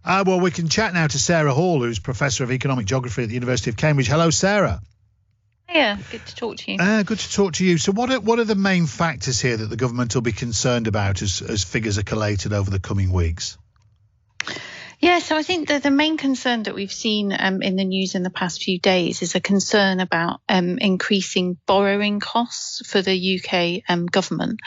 Well, we can chat now to Sarah Hall, who's Professor of Economic Geography at the University of Cambridge. Hello, Sarah. Yeah, good to talk to you. Good to talk to you. So what are the main factors here that the government will be concerned about as figures are collated over the coming weeks? Yeah, so I think that the main concern that we've seen in the news in the past few days is a concern about increasing borrowing costs for the UK government.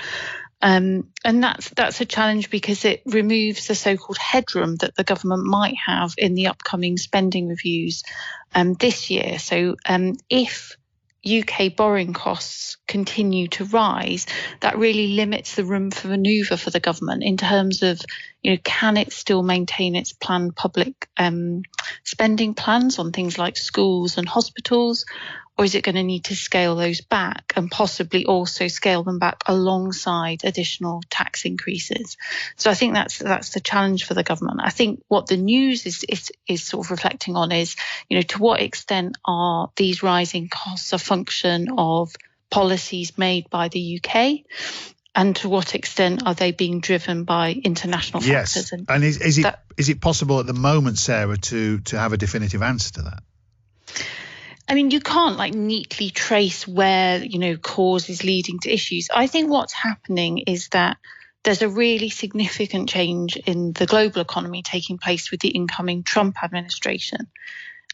And that's a challenge because it removes the so-called headroom that the government might have in the upcoming spending reviews this year. So if UK borrowing costs continue to rise, that really limits the room for manoeuvre for the government in terms of, can it still maintain its planned public spending plans on things like schools and hospitals, or is it going to need to scale those back and possibly also scale them back alongside additional tax increases? So I think that's the challenge for the government. I think what the news is sort of reflecting on is, to what extent are these rising costs a function of policies made by the UK? And to what extent are they being driven by international factors? Yes, and is it possible at the moment, Sarah, to have a definitive answer to that? I mean, you can't neatly trace where, cause is leading to issues. I think what's happening is that there's a really significant change in the global economy taking place with the incoming Trump administration.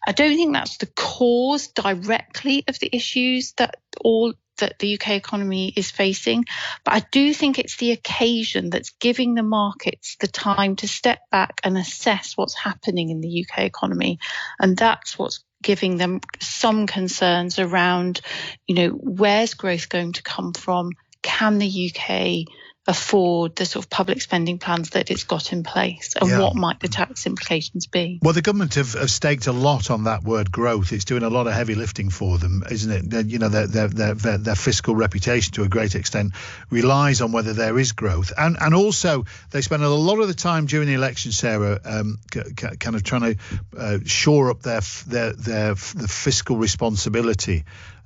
I don't think that's the cause directly of the issues that the UK economy is facing, but I do think it's the occasion that's giving the markets the time to step back and assess what's happening in the UK economy. And that's what's giving them some concerns around, where's growth going to come from? Can the UK afford the sort of public spending plans that it's got in place, and what might the tax implications be? Well, the government have staked a lot on that word growth. It's doing a lot of heavy lifting for them, isn't it? Their fiscal reputation to a great extent relies on whether there is growth, and also they spend a lot of the time during the election, Sarah, kind of trying to shore up their fiscal responsibility.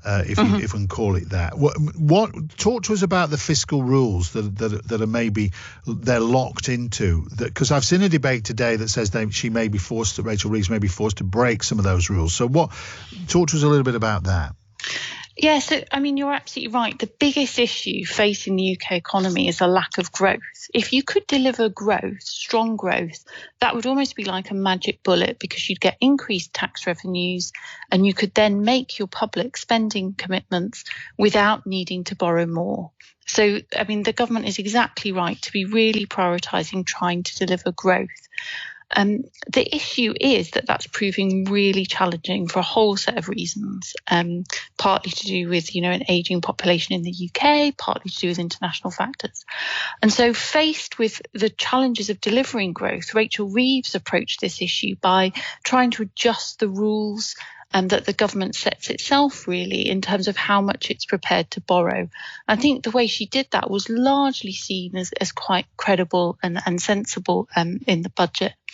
If we can call it that. Talk to us about the fiscal rules that are maybe they're locked into. Because I've seen a debate today that says Rachel Reeves may be forced to break some of those rules. So talk to us a little bit about that. Yeah, so I mean, you're absolutely right. The biggest issue facing the UK economy is a lack of growth. If you could deliver growth, strong growth, that would almost be like a magic bullet, because you'd get increased tax revenues and you could then make your public spending commitments without needing to borrow more. So, I mean, the government is exactly right to be really prioritising trying to deliver growth. The issue is that that's proving really challenging for a whole set of reasons, partly to do with, an ageing population in the UK, partly to do with international factors. And so faced with the challenges of delivering growth, Rachel Reeves approached this issue by trying to adjust the rules that the government sets itself, really, in terms of how much it's prepared to borrow. I think the way she did that was largely seen as quite credible and sensible in the budget.